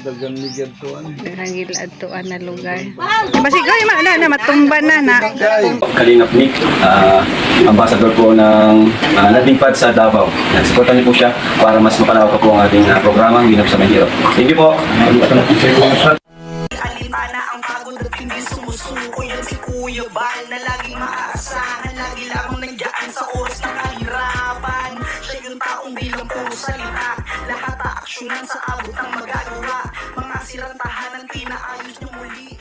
dagang ligad tuan. Hangil atuan na lugar. Basigoy na matumba na. Kalingap Nick, ambassador po ng landing pad sa Davao. Nagsuportan niyo po siya para mas mapalawak pa po ang ating programang Ginap sa Mahirap. Thank you po. Alintana ang pagod at hindi sumusuko. Yan si Kuya Bal na laging maaasahan. Lagi lamang nandiyan sa oras ng kahirapan. Siya yung taong bilang puro salita. Lahat aaksyonan sa abot ng magagawa. Mga sirang tahanan pinaayos niyo muli.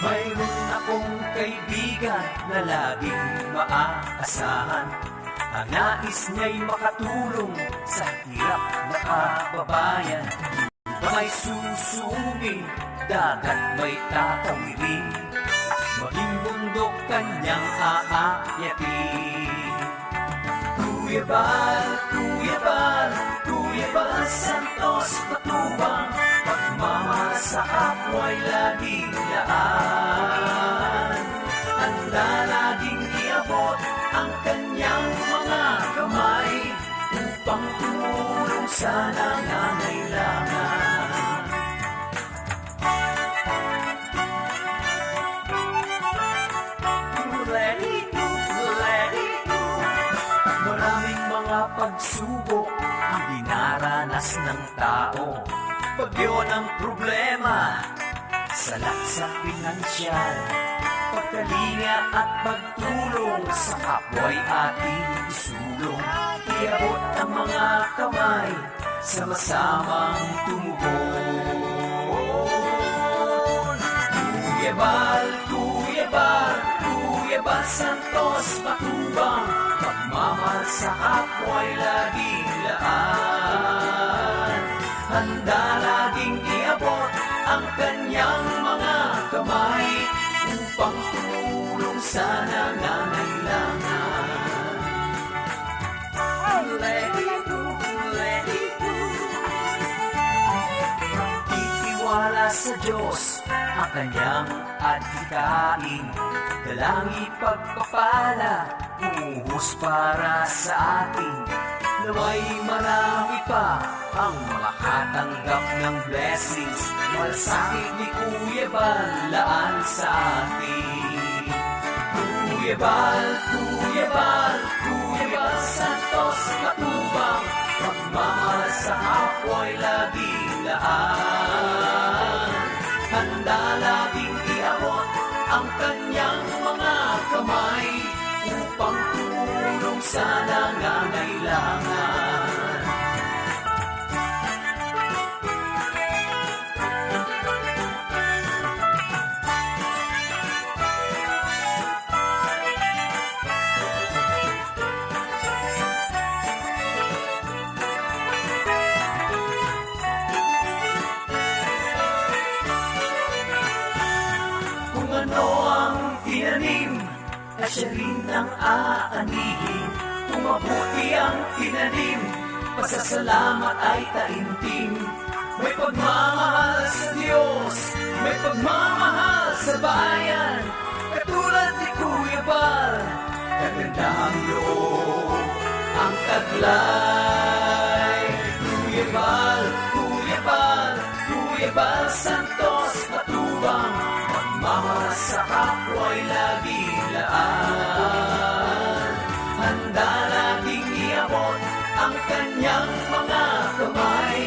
Mayroon akong kaibigan na laging maaasahan. Ang nais niya'y makatulong sa hirap na kababayan. May susumi, dagat may tatawirin, maging bundok kanyang aakyatin. Kuya Bal, Kuya Bal, Kuya Bal Santos Matubang, pagmamahal sa kapwa'y laging laan. Handa laging iabot ang kanyang mga kamay upang tumulong sa nangangailangan. Maraming mga pagsubok ang dinaranas ng tao. Pag yun ang problema, salat sa pinansyal, pagkalinga at pagtulong sa kapwa'y ating isulong. Iabot ang mga kamay, sama-samang tumugon. Kuya Bal, Kuya Bal, Kuya Bal Santos Matubang, pagmamahal sa kapwa'y laging laan. Handa laging iabot ang kanyang mga kamay upang tumulong sa nangangailangan. Let it go, let it go. Titiwala sa Diyos ang kanyang adhikain, dalangi pagpapala, umuhos para sa atin, na may marami pa ang makatanggap ng blessings. Malasakit ni Kuya Bal, laan sa atin. Kuya Bal, Kuya Bal, Kuya Bal Santos Matubang, pagmamahal sa kapwa'y laging laan. Handa laging iabot ang kanyang mga kamay upang tumulong sa nangangailangan. Kung ano ang tinanim, na siya rin ang aanihin. Kung mabuti ang tinanim, pasasalamat ay taimtim. May pagmamahal sa Diyos, may pagmamahal sa bayan, katulad ni Kuya Bal, kaganda ang loob, ang taglay. Kuya Bal, Kuya Bal, Kuya Bal Santos Matubang, pagmamahal sa kapwa'y laging laan. Handa laging iabot ang kanyang mga kamay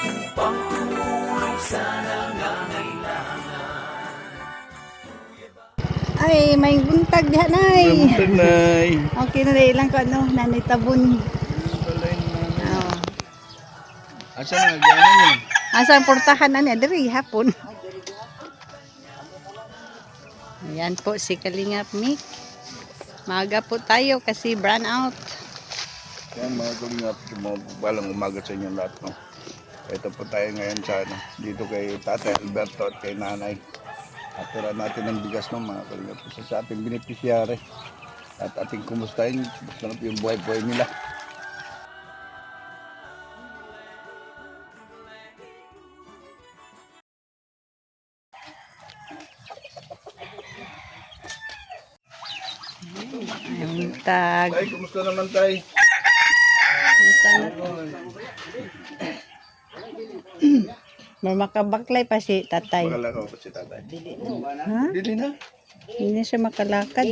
upang tumulong sa nangangailangan. Ay, may buntag diha nay. Buntag nay. Okay na dahil lang ko nanay tabon. Oh. Asa na gano'n yun? Asa ang portahan na niya diri hapon. Ayan po si Kalingap Mick. Maaga po tayo kasi brown out. Kaya mga kalingap, balang umaga sa inyong lahat. No? Ito po tayo ngayon sa dito kay Tatay Alberto at kay Nanay. Atira natin ng bigas ng mga kalingap sa ating beneficiary. At ating kumustahin, kumusta yung buhay-buhay nila. Buntag. Tay, kumusta naman tay? Kumusta na? Makabaklay pa si tatay. Makalakaw pa si tatay. Ha? Dili na. Hindi siya makalakad.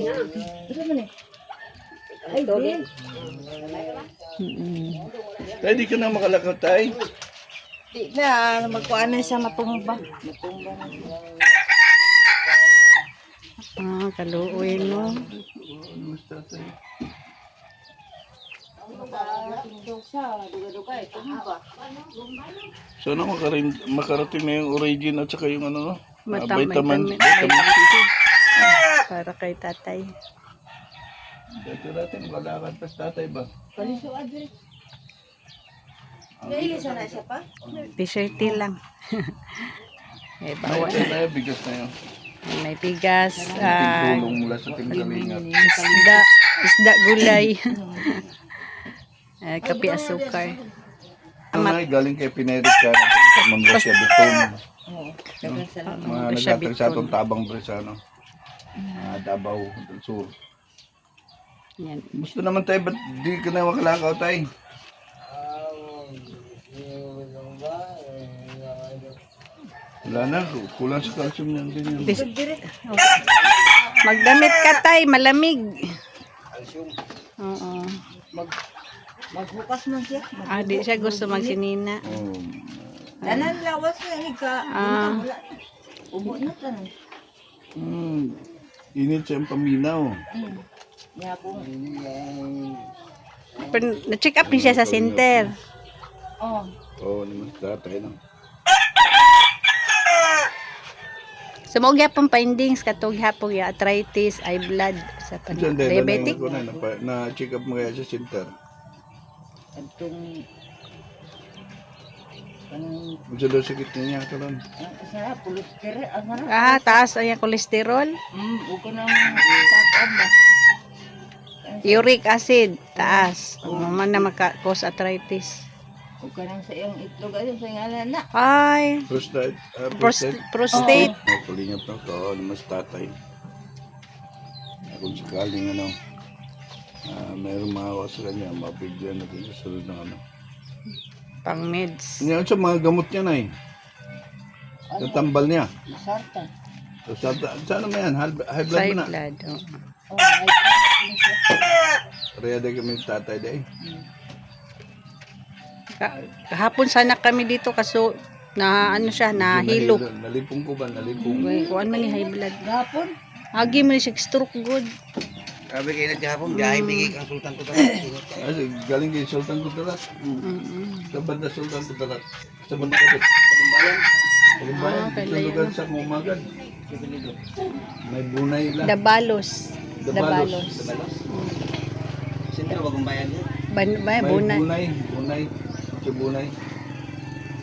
Tay, di ka na makalakaw, tay. Di na, magkuanan siya matumba. Ah, kaluoy no. Sana makarating na yung origin at saka yung ano, no? Vitamin. Para kay tatay. Dito natin, makalakad pa si tatay ba? Nailisa na siya pa? T-shirt lang. Eh, bawa. May bigas na yun. May bigas. Tigulong mula sa Tingkalingat. Isda gulay. Kape asukar. Ay, galing kay Pinerik ka. Ma'am Rosia Beton. Mga nagatag sa atong tabang bre sa ano. Davao del Sur. Yan. Gusto naman tayo, ba't di ka na makalakaw tayo? Wala na, kulang sa calcium yan din yun. Magdamit ka tay, malamig. Oo. Magbukas man siya. Di siya gusto magsinina. Oh. Tanan lawas na ka. Ubo na tanan. Init siya ang paminaw. Ya po. Na-check up niya siya sa center. Oh. Oo, naman tatay na. Sumog yapong findings katong hapong ya arthritis, eye blood sa Diyan din, diabetic. na-check up mo kaya sa center. Atong kanang Gusto daw sakit niya ka lang. sa cholesterol asara. Taas ang cholesterol. Uko nang sakad ba. Uric acid, taas. Man na maka-cause arthritis. Uko nang sa iyang itlog ayo sa ngalan na. Ay, Prostate. prostate. Palingap na ko, naman sa tatay. Kung sakaling ano, mayroong mahawa sa kanya, mabigyan natin sa sunod na ano. Pang meds. Ngayon sa mga gamot niya na natambal niya. Sarta. So, saan naman yan? High blood High mo na. blood. Oh. Ready kami ng tatay day. Kahapon sana kami dito kaso na ano siya, nahilo. Nalipong ko ba? Nalipong. Kuan man ni high blood. Gapon. Agi mo ni siya stroke good. Sabi kayo na kahapon, biyahe bigay kang Sultan Kudarat. Galing kay Sultan Kudarat. Sa banda Sultan Kudarat. Sa banda Kudarat. Pagumbayan. Sa lugar sa Mumagan. May bunay lang. Dabalos. Sintro bagong bayan yun. May Bunay. bunay. Sa bunay.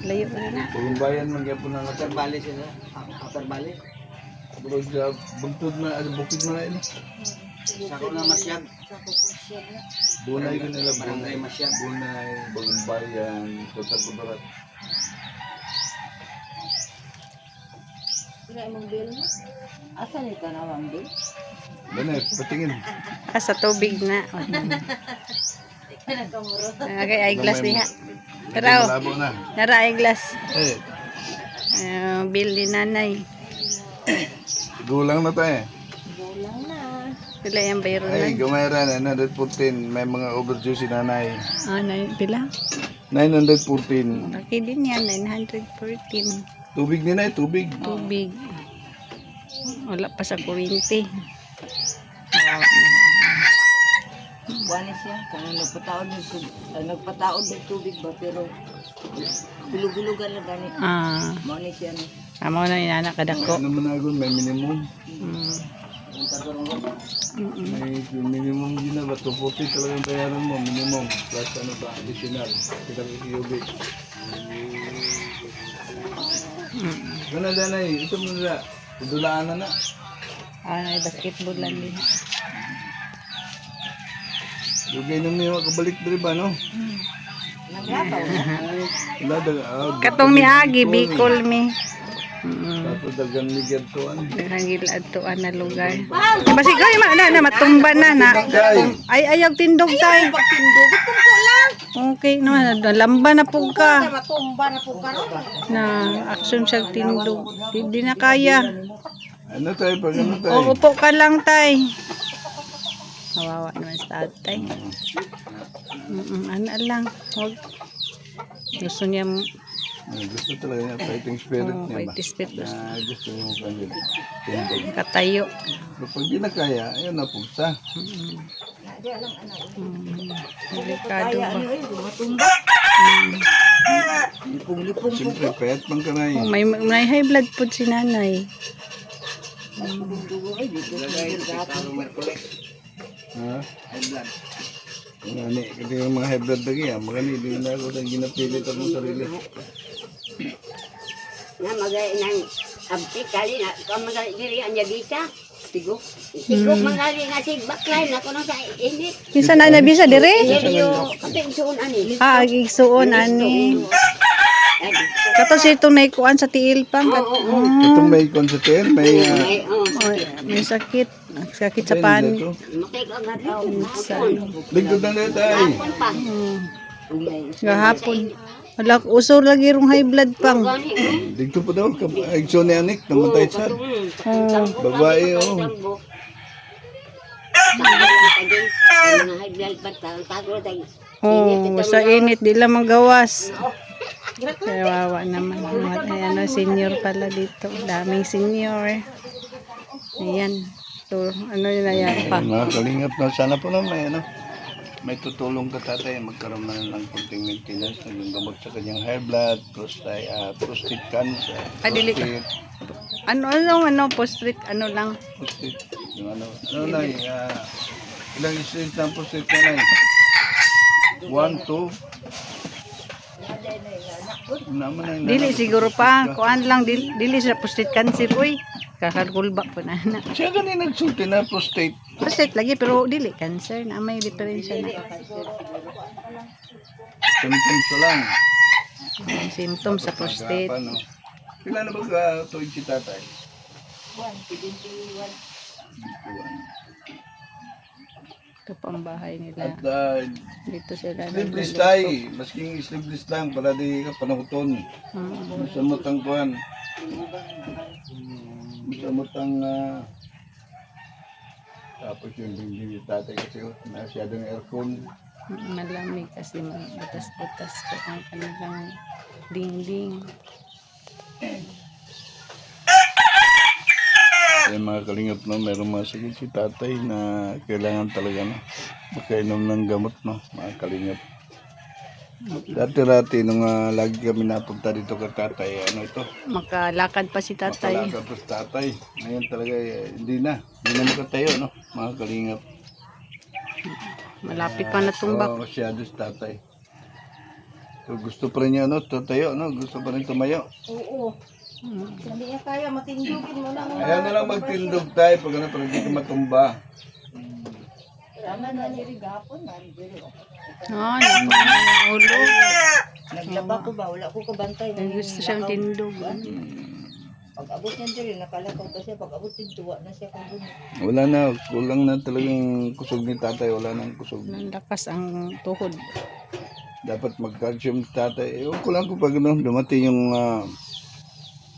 Layo pa na. Pagumbayan man kaya po na Upper Valley sila. Upper Valley. Bukod sa bugtod na, bukid na yun. Sako na Masyag. Bunay ko nila. Barangay Masyag. Bunay, Bagumbayan, Sultan Kudarat. Sila imong bill mo. Asa ni ka na ang bill? Ganun, patingin. Sa tubig na. Okay, eyeglass niya. Pero, Malabo na. nara eyeglass. Eh, Bill ni nanay. gulang na tayo. Gulang na. Pila yung bayro Ay, na. gumayra na, 914. May mga overdue si nanay. Pila? 914. Laki din yan, 914. Tubig nila, tubig. Tubig. Wala pa sa kuryente. Buwan siya. Kung nagpataod ng tubig ba, pero bilog-bilogan na gani. Buwan siya no. Amo na inana kadako. Ano naman ako, may minimum. Mm. May minimum din na ba? 240 talagang bayaran mo, minimum. Plus ano ba, additional. Kitang iubi. Gana danay, ito mo nila. Udulaan na. Ay, basketball lang din. Lugay na may kabalik diri ba, no? Naglapaw na. Wala daga. Katong miagi, Bicol mi. Tapos dagang ligatuan. Hangil atuan na lugar. Basig ay na matumba na. Ay ayaw tindog tay. Pagtindog ko lang. Okay naman, lamba na po ka. Matumba na po karon. Na action siya tindog. Hindi na kaya. Ano tayo pag ano tayo? O, upo ka lang tay. Kawawa naman sa tatay. Ano lang. Huwag. Gusto niya Gusto talaga niya, fighting spirit niya ba? fighting spirit. Gusto niya mo kanila. Tindog. Katayo. Pero pag di na kaya, ayun na pugsa. Delikado ba? Matumba. Lipong-lipong po. Siyempre, payat man ka na eh. May high blood po si nanay. Dugo ay dito sa Ha? Ngani, kasi yung mga high blood lagi ah. Magani, hindi na ako sa ginapilit akong sarili. Na magay nang abti kali na kamagal diri anya bisa tigo tigo mangali nga sig baklay na kuno sa init Kinsa na nabisa dire? iyo kaping suon ani Igsuon ani. Kato si itong naikuan sa tiil pang. Itong may concertin, may... May sakit. Sakit sa pan. makigo nga daw Ligod na na tayo. pa Gahapon. Wala, uso lagi rong high blood pang. Dito po daw, agso ni Anik, namatay sad. Babae, oh. Sa init, di lang magawas. Kawawa naman. Ayan, senior pala dito. Daming senior. Ayan. So, ano yun na yan pa? Mga kalingap na, sana po na may tutulong ka tatay, magkaroon na ng konting maintenance na yung gamot sa kanyang high blood, prostate cancer, Dili ka. Post-street, ano lang. prostate, yung ano na ilang stage ng prostate ka na 1, 2, naman na Dili siguro pa. Kuan lang, dili sa prostate cancer. Uy, kakalkulba po na. siya ganun nagsulti na prostate. Prostate lagi, pero dili cancer na. May diferensya na. Symptoms lang. Ang symptoms sa prostate. Paano? Pila na ba ka tuwid si tatay? 1, Ito po ang bahay nila. At Dito sila. sleepless tayo. Masking sleepless lang para di ka panahuton. Masamot ang kuhan. Masamot ang tapos yung dingding ni tatay kasi masyadong aircon. Malamig kasi butas-butas po ang kanilang dingding. Kaya mga kalingap mayroong mga sakit si tatay na kailangan talaga makainom ng gamot mga kalingap. Dati-dati nung lagi kami napunta dito kay tatay, ito? Makalakad pa si tatay. Makalakad pa si tatay. Ngayon talaga hindi na makatayo mga kalingap. Malapit pa natumbak. Masyado si tatay. So, gusto pa rin niya tatayo, gusto pa rin tumayo. Oo. Hindi niya kaya matindugin mo na. Ayaw na lang magtindog tayo pag pag hindi ka matumba. Tama na diri gapon na diri. Ulo. Naglaba ko ba wala ko kabantay. Gusto siyang tindog. Pag abot niya diri nakalakaw pa siya, pag abot tuwa na siya kung guni. Wala na, kulang na talagang kusog ni tatay, wala nang kusog. Ang lakas ang tuhod. Dapat mag-calcium si tatay. Ewan ko lang kung pag dumating yung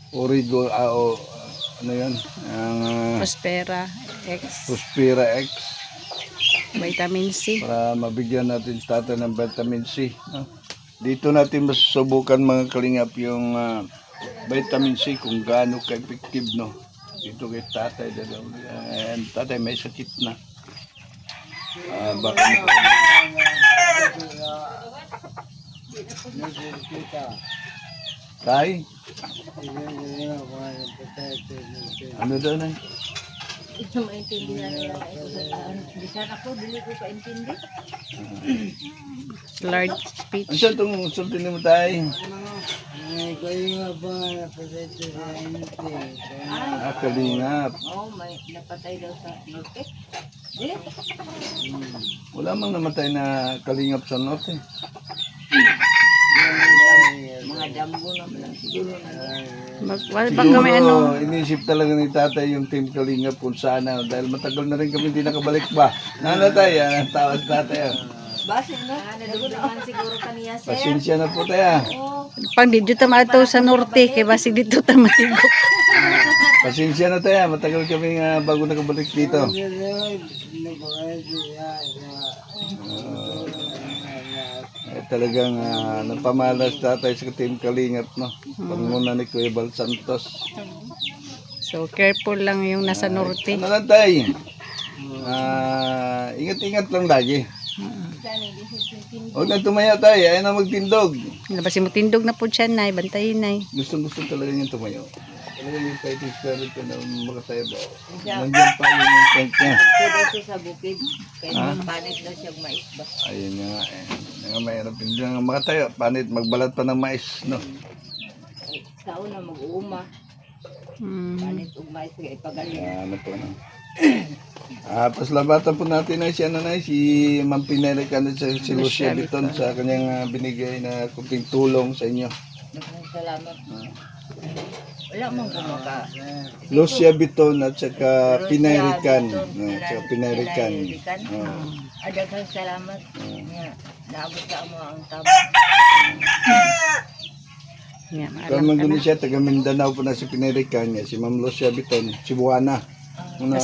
Origo, ano yan? Ang Prospera X. Prospera X. Vitamin C. Para mabigyan natin si tatay ng vitamin C. Dito natin masusubukan mga kalingap yung vitamin C kung gaano ka-effective dito kay tatay. And tatay may sakit na. Baka tay? Ano daw na? Ito maintindihan nila. Bisan ako, dili ko paintindi. Large speech. Ano siya itong sultin mo tayo? Kalingap. May napatay daw sa norte. Wala mang namatay na kalingap sa norte. Mga damgo na lang siguro na. Baka may ano. Inisip talaga ni tatay yung Team Kalingap kung saan dahil matagal na rin kami hindi nakabalik ba. Nanatay, tawas tatay. Base na. Nagunaman siguro kaniya sir. Pasensya na po tayo. Pang dito tamato sa norte, kay basig dito tamatigok. Pasensya na tayo, matagal kami bago nakabalik dito. Talagang napamalas tatay sa Team Kalingap, no? Panguna ni Kuya Bal Santos. So careful lang yung nasa norte. Ano lang tayo? Ingat-ingat lang lagi. Huwag na tumaya tayo, ayaw na magtindog. Labas mo tindog na po siya na, bantayin na. Gusto talaga niyang tumayo. Talaga yung fighting spirit ko na makatayo ba? Nandiyan pa yung tank niya. Pwede siya sa bukid. Kaya panit daw siya mais ba? Ayun nga eh. Nga mahirap hindi nga makatayo. Panit, magbalat pa ng mais, no? Tao na mag-uuma. Panit ug mais kaya ipagaling. Ano po, no? Pasalamatan po natin na si Ma'am Pinelli si Lucia Biton sa kanyang binigay na kunting tulong sa inyo. Maraming salamat. Wala mong kumaka. Lucia Biton at saka Pinerican. Pinerican. Adaghang salamat. Naabot ka mo ang tama. Yeah, Kung mangguni siya, taga Mindanao po na si Pinerican, si Ma'am Lucia Biton, Cebuana. Na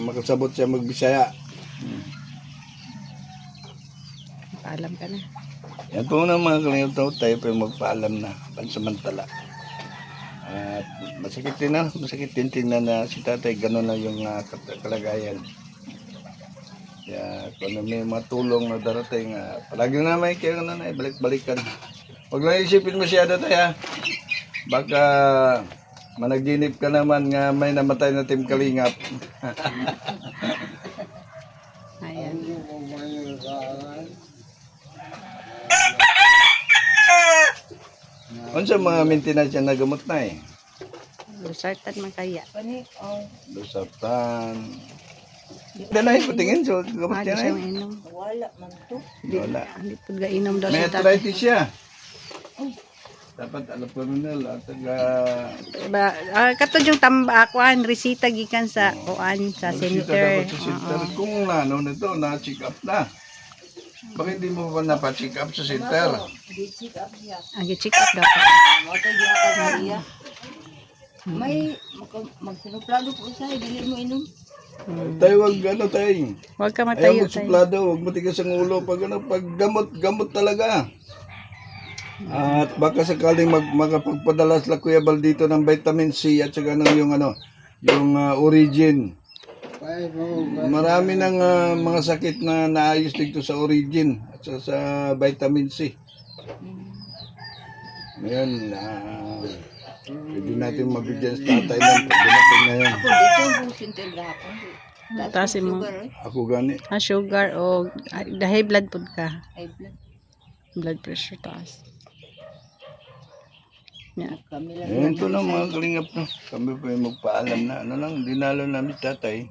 makasabot siya magbisaya. Paalam ka na. Yan po na mga kalingap tayo pero magpaalam na pansamantala. At masakit din tingnan na si tatay gano'n na yung kalagayan. Kaya kung may matulong na darating, palagi na may kaya na balik-balikan. Huwag lang isipin masyado tayo. Baka managinip ka naman nga may namatay na Team Kalingap. Ayan. Ano sa mga maintenance yan na gamot na eh? Lusartan man kaya. Lusartan. Dalahin ko tingin, so gamot Di yan siya eh. mainom. Wala man to. Wala. Hindi po gainom daw May si tatay. arthritis siya. Dapat alam ko nila, Katod yung tambakuan, resita gikan sa kuan sa center. Dapat sa center. Kung ano nito, na-check up na. Bakit hindi mo pa napa-check up sa center? Di-check up siya. Ang check up daw. Moto ginatag Maria. May magsinuplado po siya, dili mo inom. Tayo wag ano tayo. Huwag ka Ayaw matayo tayo. magsuplado, wag matigas ang ulo. Pag gamot talaga. At baka sakaling makapagpadala sila Kuya Bal dito ng vitamin C at saka ng yung Origin. Marami ng mga sakit na naayos dito sa Origin at saka sa vitamin C. Ngayon, pwede natin mabigyan sa tatay ng pagdating na yan. Ako dito yung sintel gahapon. Tasin mo. Sugar eh. Ako gani. Sugar o high blood po ka. High blood. Blood pressure taas. Yeah. Kami lang. Ayan po lang mga kalingap. No? Kami po yung magpaalam na. Ano lang, dinalo namin tatay.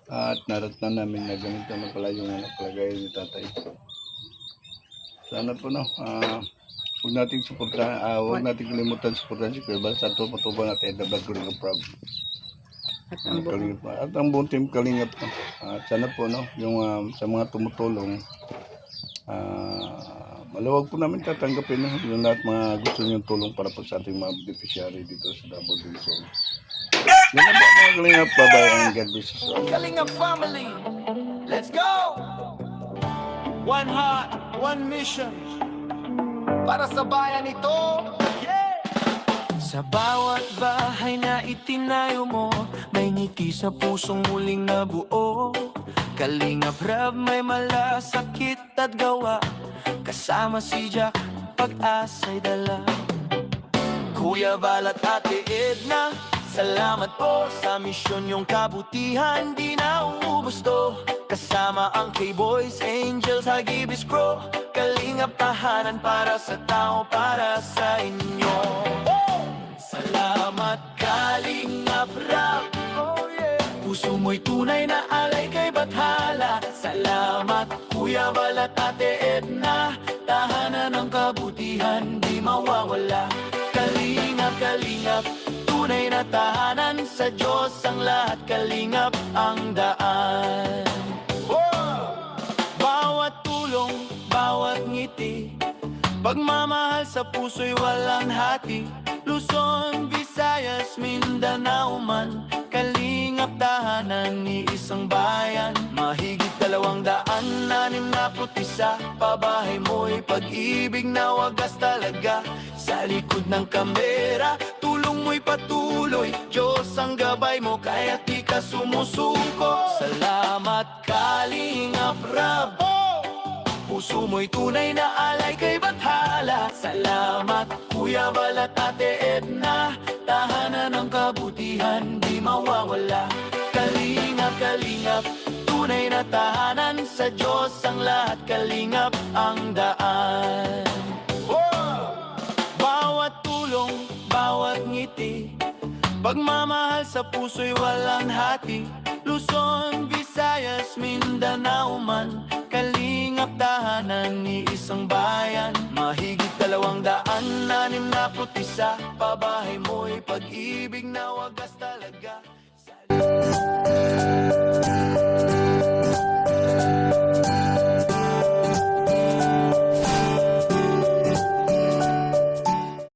At naratnan namin na ganito na pala yung kalagayan ni tatay. Sana po no. Huwag nating suportahan, huwag nating kalimutan suportahan si Kuya Bal Santos, matubang natin the Vlog Kalingap Rob. At ang buong team Kalingap. At sana po no, yung sa mga tumutulong, maluwag po namin tatanggapin no, yung lahat mga gusto niyong tulong para po sa ating mga beneficiary dito sa Davao del Sur. Yan na po mga Kalingap, bye-bye and God bless us all. Kalingap family, let's go! One heart, one mission. Para sa bayan ito, yeah! Sa bawat bahay na itinayo mo, may ngiti sa pusong muling nabuo. Kalingap Rab, may malasakit at gawa, kasama si Jack, pag-asa'y dala. Kuya Bal at Ate Edna, salamat po sa misyon yung kabutihan, di na uubos to. Kasama ang K-Boys, Angels, Hagibis Crow, Kalingap tahanan para sa tao, para sa inyo. Salamat Kalingap Rab, puso mo'y tunay na alay kay Bathala. Salamat Kuya Bal at Ate Edna, tahanan ng kabutihan di mawawala. Kalingap, kalingap, tunay na tahanan, sa Diyos ang lahat, kalingap ang daan. Bawat tulong, bawat ngiti, pagmamahal sa puso'y walang hati. Luzon, Visayas, Mindanao man, kalingap tahanan ni isang bayan. Mahigit 261, pabahay mo'y pag-ibig na wagas talaga. Sa likod ng kamera, tulong mo'y patuloy, Diyos ang gabay mo, kaya't di ka sumusuko. Salamat Kalingap Rab, puso mo'y tunay na alay kay Bathala. Salamat Kuya Bal at Ate Edna, tahanan ng kabutihan di mawawala. Kalingap, kalingap, tunay na tahanan, sa Diyos ang lahat, kalingap ang daan. Bawat tulong, bawat ngiti, pagmamahal sa puso'y walang hati. Luzon, Visayas, Mindanao man, kalingap tahanan ni isang bayan. Mahigit 261, pabahay mo'y pag-ibig na wagas talaga.